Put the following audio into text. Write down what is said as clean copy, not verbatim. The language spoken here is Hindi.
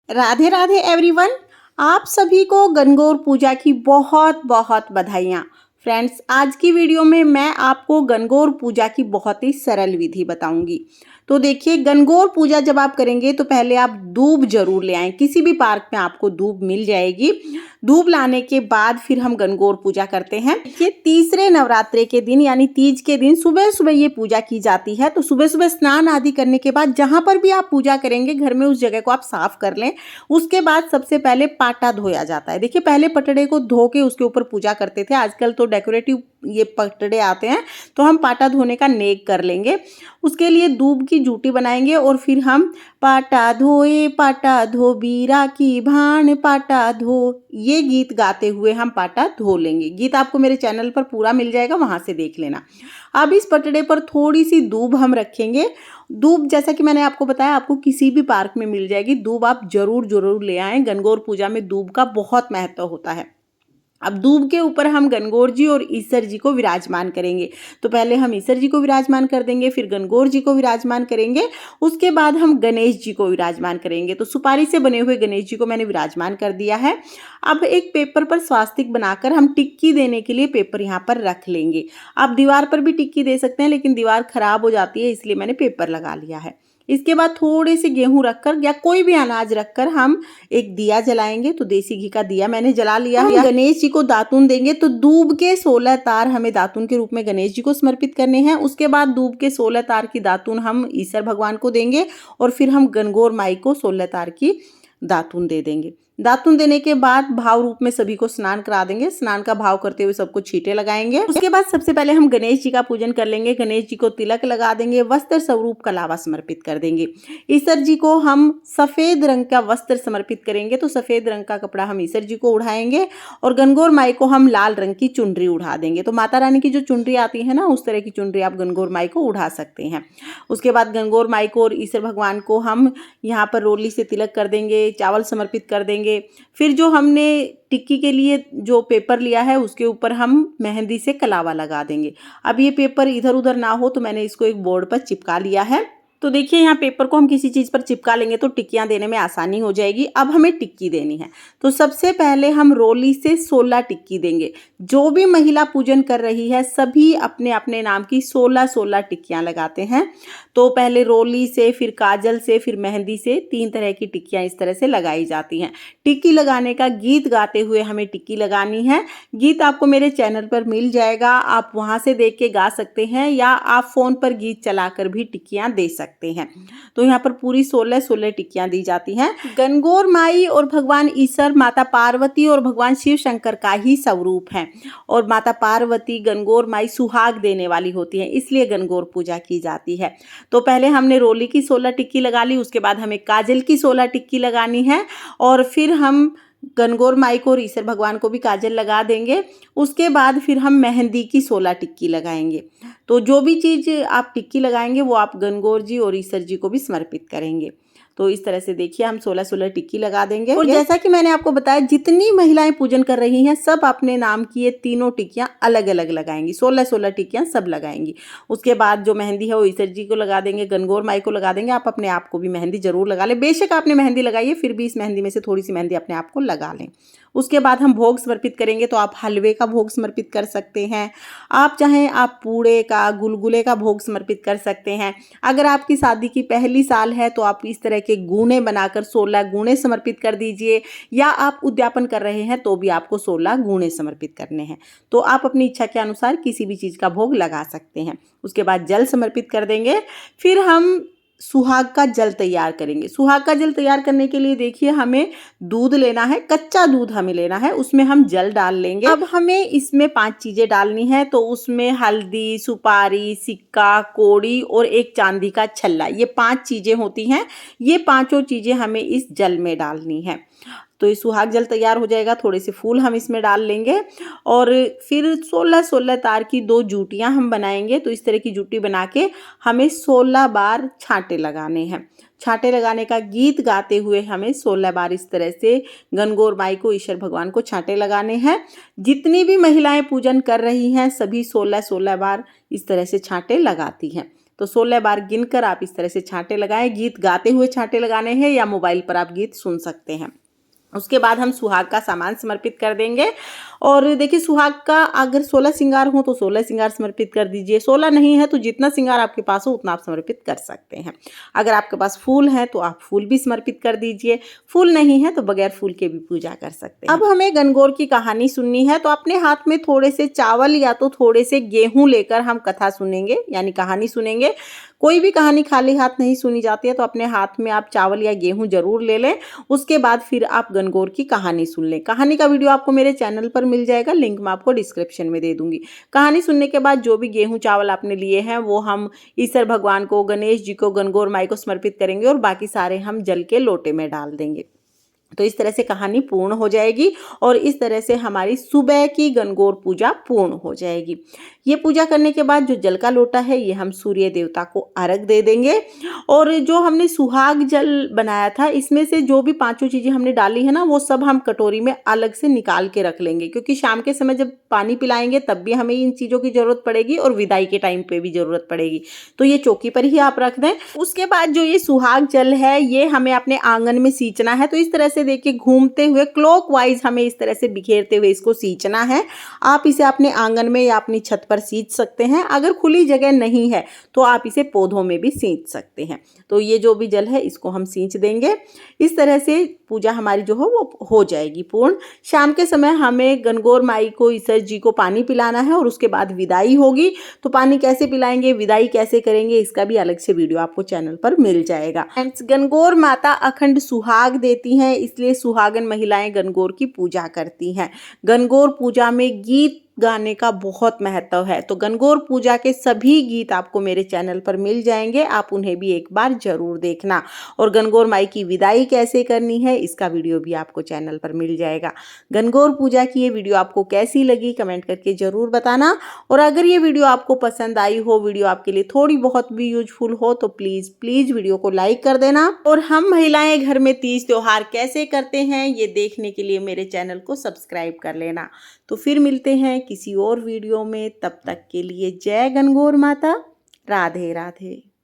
राधे राधे एवरीवन। आप सभी को गणगौर पूजा की बहुत बहुत बधाइयाँ। फ्रेंड्स, आज की वीडियो में मैं आपको गणगौर पूजा की बहुत ही सरल विधि बताऊंगी। तो देखिए, गणगौर पूजा जब आप करेंगे तो पहले आप दूब जरूर ले आएं। किसी भी पार्क में आपको दूब मिल जाएगी। दूब लाने के बाद फिर हम गणगौर पूजा करते हैं। देखिए, तीसरे नवरात्रे के दिन यानी तीज के दिन सुबह सुबह ये पूजा की जाती है। तो सुबह सुबह स्नान आदि करने के बाद जहां पर भी आप पूजा करेंगे घर में उस जगह को आप साफ कर लें। उसके बाद सबसे पहले पाटा धोया जाता है। देखिए, पहले पटड़े को धो के उसके ऊपर पूजा करते थे। आजकल तो डेकोरेटिव ये पटड़े आते हैं, तो हम पाटा धोने का नेक कर लेंगे। उसके लिए दूब की जूटी बनाएंगे और फिर हम पाटा धो बीरा की भाण पाटा धो, ये गीत गाते हुए हम पाटा धो लेंगे। गीत आपको मेरे चैनल पर पूरा मिल जाएगा, वहां से देख लेना। अब इस पटड़े पर थोड़ी सी दूब हम रखेंगे। दूब जैसा कि मैंने आपको बताया, आपको किसी भी पार्क में मिल जाएगी। दूब आप जरूर जरूर ले आएं। गणगौर पूजा में दूब का बहुत महत्व होता है। अब दूब के ऊपर हम गणगौर जी और ईसर जी को विराजमान करेंगे। तो पहले हम ईसर जी को विराजमान कर देंगे, फिर गणगौर जी को विराजमान करेंगे। उसके बाद हम गणेश जी को विराजमान करेंगे। तो सुपारी से बने हुए गणेश जी को मैंने विराजमान कर दिया है। अब एक पेपर पर स्वास्तिक बनाकर हम टिक्की देने के लिए पेपर यहाँ पर रख लेंगे। आप दीवार पर भी टिक्की दे सकते हैं, लेकिन दीवार खराब हो जाती है, इसलिए मैंने पेपर लगा लिया है। इसके बाद थोड़े से गेहूं रखकर या कोई भी अनाज रखकर हम एक दिया जलाएंगे। तो देसी घी का दिया मैंने जला लिया है। गणेश जी को दातून देंगे। तो दूब के 16 तार हमें दातून के रूप में गणेश जी को समर्पित करने हैं। उसके बाद दूब के 16 तार की दातून हम ईसर भगवान को देंगे और फिर हम गणगौर माई को 16 तार की दातून दे देंगे। दातून देने के बाद भाव रूप में सभी को स्नान करा देंगे। स्नान का भाव करते हुए सबको छींटे लगाएंगे। उसके बाद सबसे पहले हम गणेश जी का पूजन कर लेंगे। गणेश जी को तिलक लगा देंगे, वस्त्र स्वरूप कलावा समर्पित कर देंगे। ईसर जी को हम सफेद रंग का वस्त्र समर्पित करेंगे। तो सफेद रंग का कपड़ा हम ईसर जी को उड़ाएंगे और गणगौर माई को हम लाल रंग की चुनरी उड़ा देंगे। तो माता रानी की जो चुनरी आती है ना, उस तरह की चुनरी आप गणगौर माई को उड़ा सकते हैं। उसके बाद गणगौर माई को और ईसर भगवान को हम यहाँ पर रोली से तिलक कर देंगे, चावल समर्पित कर देंगे। फिर जो हमने टिक्की के लिए जो पेपर लिया है उसके ऊपर हम मेहंदी से कलावा लगा देंगे। अब ये पेपर इधर उधर ना हो तो मैंने इसको एक बोर्ड पर चिपका लिया है। तो देखिए, यहाँ पेपर को हम किसी चीज़ पर चिपका लेंगे तो टिक्कियाँ देने में आसानी हो जाएगी। अब हमें टिक्की देनी है। तो सबसे पहले हम रोली से 16 टिक्की देंगे। जो भी महिला पूजन कर रही है सभी अपने अपने नाम की 16 टिक्कियाँ लगाते हैं। तो पहले रोली से, फिर काजल से, फिर मेहंदी से 3 तरह की टिक्कियाँ इस तरह से लगाई जाती हैं। टिक्की लगाने का गीत गाते हुए हमें टिक्की लगानी है। गीत आपको मेरे चैनल पर मिल जाएगा, आप वहाँ से देख के गा सकते हैं या आप फ़ोन पर गीत चलाकर भी टिक्कियाँ दे सकते हैं। तो यहाँ पर पूरी 16 टिक्कियाँ दी जाती हैं। गणगौर माई और भगवान ईसर माता पार्वती और भगवान शिव शंकर का ही स्वरूप है। और माता पार्वती गणगौर माई सुहाग देने वाली होती है, इसलिए गणगौर पूजा की जाती है। तो पहले हमने रोली की 16 टिक्की लगा ली। उसके बाद हमें काजल की 16 टिक्की लगानी है और फिर हम गणगौर माई को और ईसर भगवान को भी काजल लगा देंगे। उसके बाद फिर हम मेहंदी की 16 टिक्की लगाएंगे। तो जो भी चीज़ आप टिक्की लगाएंगे वो आप गणगौर जी और ईसर जी को भी समर्पित करेंगे। तो इस तरह से देखिए, हम 16 टिक्की लगा देंगे। और जैसा कि मैंने आपको बताया, जितनी महिलाएं पूजन कर रही हैं सब अपने नाम की ये तीनों टिक्कियां अलग अलग लगाएंगी। 16 टिक्कियां सब लगाएंगी। उसके बाद जो मेहंदी है वो ईसर जी को लगा देंगे, गणगौर माई को लगा देंगे। आप अपने आप को भी मेहंदी जरूर लगा लें। बेशक आपने मेहंदी लगाई है, फिर भी इस मेहंदी में से थोड़ी सी मेहंदी अपने आप को लगा लें। उसके बाद हम भोग समर्पित करेंगे। तो आप हलवे का भोग समर्पित कर सकते हैं। आप चाहें आप पूड़े का, गुलगुले का भोग समर्पित कर सकते हैं। अगर आपकी शादी की पहली साल है तो आप इस तरह के गूने बनाकर 16 गूने समर्पित कर दीजिए। या आप उद्यापन कर रहे हैं तो भी आपको 16 गूने समर्पित करने हैं। तो आप अपनी इच्छा के अनुसार किसी भी चीज़ का भोग लगा सकते हैं। उसके बाद जल समर्पित कर देंगे। फिर हम सुहाग का जल तैयार करेंगे। सुहाग का जल तैयार करने के लिए देखिए, हमें दूध लेना है, कच्चा दूध हमें लेना है, उसमें हम जल डाल लेंगे। अब हमें इसमें 5 चीजें डालनी है। तो उसमें हल्दी, सुपारी, सिक्का, कोड़ी और एक चांदी का छल्ला, ये 5 चीजें होती हैं। ये पांचों चीजें हमें इस जल में डालनी है। तो ये सुहाग जल तैयार हो जाएगा। थोड़े से फूल हम इसमें डाल लेंगे और फिर 16 तार की 2 जूटियां हम बनाएंगे। तो इस तरह की जूटी बना के हमें 16 बार छांटे लगाने हैं। छांटे लगाने का गीत गाते हुए हमें 16 बार इस तरह से गणगौर माई को, ईश्वर भगवान को छांटे लगाने हैं। जितनी भी महिलाएं पूजन कर रही हैं सभी 16 बार इस तरह से छांटे लगाती हैं। तो 16 बार गिनकर आप इस तरह से छांटे लगाएं। गीत गाते हुए छांटे लगाने हैं या मोबाइल पर आप गीत सुन सकते हैं। उसके बाद हम सुहाग का सामान समर्पित कर देंगे। और देखिए, सुहाग का अगर 16 श्रृंगार हो तो 16 श्रृंगार समर्पित कर दीजिए। 16 नहीं है तो जितना श्रृंगार आपके पास हो उतना आप समर्पित कर सकते हैं। अगर आपके पास फूल है तो आप फूल भी समर्पित कर दीजिए। फूल नहीं है तो बगैर फूल के भी पूजा कर सकते हैं। अब हमें गणगौर की कहानी सुननी है, तो अपने हाथ में थोड़े से चावल या तो थोड़े से गेहूं लेकर हम कथा सुनेंगे, यानी कहानी सुनेंगे। कोई भी कहानी खाली हाथ नहीं सुनी जाती है, तो अपने हाथ में आप चावल या गेहूं जरूर ले लें। उसके बाद फिर आप गणगौर की कहानी सुन लें। कहानी का वीडियो आपको मेरे चैनल पर मिल जाएगा, लिंक मैं आपको डिस्क्रिप्शन में दे दूंगी। कहानी सुनने के बाद जो भी गेहूं चावल आपने लिए हैं वो हम ईश्वर भगवान को, गणेश जी को, गणगौर माई को समर्पित करेंगे और बाकी सारे हम जल के लोटे में डाल देंगे। तो इस तरह से कहानी पूर्ण हो जाएगी और इस तरह से हमारी सुबह की गणगौर पूजा पूर्ण हो जाएगी। ये पूजा करने के बाद जो जल का लोटा है ये हम सूर्य देवता को अर्घ दे देंगे। और जो हमने सुहाग जल बनाया था इसमें से जो भी 5 चीज़ें हमने डाली है ना, वो सब हम कटोरी में अलग से निकाल के रख लेंगे, क्योंकि शाम के समय जब पानी पिलाएंगे तब भी हमें इन चीज़ों की ज़रूरत पड़ेगी और विदाई के टाइम पे भी ज़रूरत पड़ेगी। तो ये चौकी पर ही आप रख दें। उसके बाद जो ये सुहाग जल है ये हमें अपने आंगन में सींचना है। तो इस तरह से देखिए, घूमते हुए क्लॉकवाइज हमें इस तरह से बिखेरते हुए इसको सींचना है। आप इसे अपने आंगन में या अपनी छत पर सींच सकते हैं। अगर खुली जगह नहीं है तो आप इसे पौधों में भी सींच सकते हैं। तो ये जो भी जल है इसको हम सींच देंगे। इस तरह से पूजा हमारी जो है वो हो जाएगी पूर्ण। शाम के समय हमें गणगौर माई को, ईश्वर जी को पानी पिलाना है और उसके बाद विदाई होगी। तो पानी कैसे पिलाएंगे, विदाई कैसे करेंगे, इसका भी अलग से वीडियो आपको चैनल पर मिल जाएगा। गणगौर माता अखंड सुहाग देती हैं, इसलिए सुहागन महिलाएं गणगौर की पूजा करती हैं। गणगौर पूजा में गीत गाने का बहुत महत्व है। तो गणगौर पूजा के सभी गीत आपको मेरे चैनल पर मिल जाएंगे, आप उन्हें भी एक बार जरूर देखना। और गणगौर माई की विदाई कैसे करनी है इसका वीडियो भी आपको चैनल पर मिल जाएगा। गणगौर पूजा की ये वीडियो आपको कैसी लगी कमेंट करके जरूर बताना। और अगर ये वीडियो आपको पसंद आई हो, वीडियो आपके लिए थोड़ी बहुत भी यूजफुल हो, तो प्लीज प्लीज वीडियो को लाइक कर देना। और हम महिलाएं घर में तीज त्योहार कैसे करते हैं ये देखने के लिए मेरे चैनल को सब्सक्राइब कर लेना। तो फिर मिलते हैं किसी और वीडियो में, तब तक के लिए जय गणगौर माता। राधे राधे।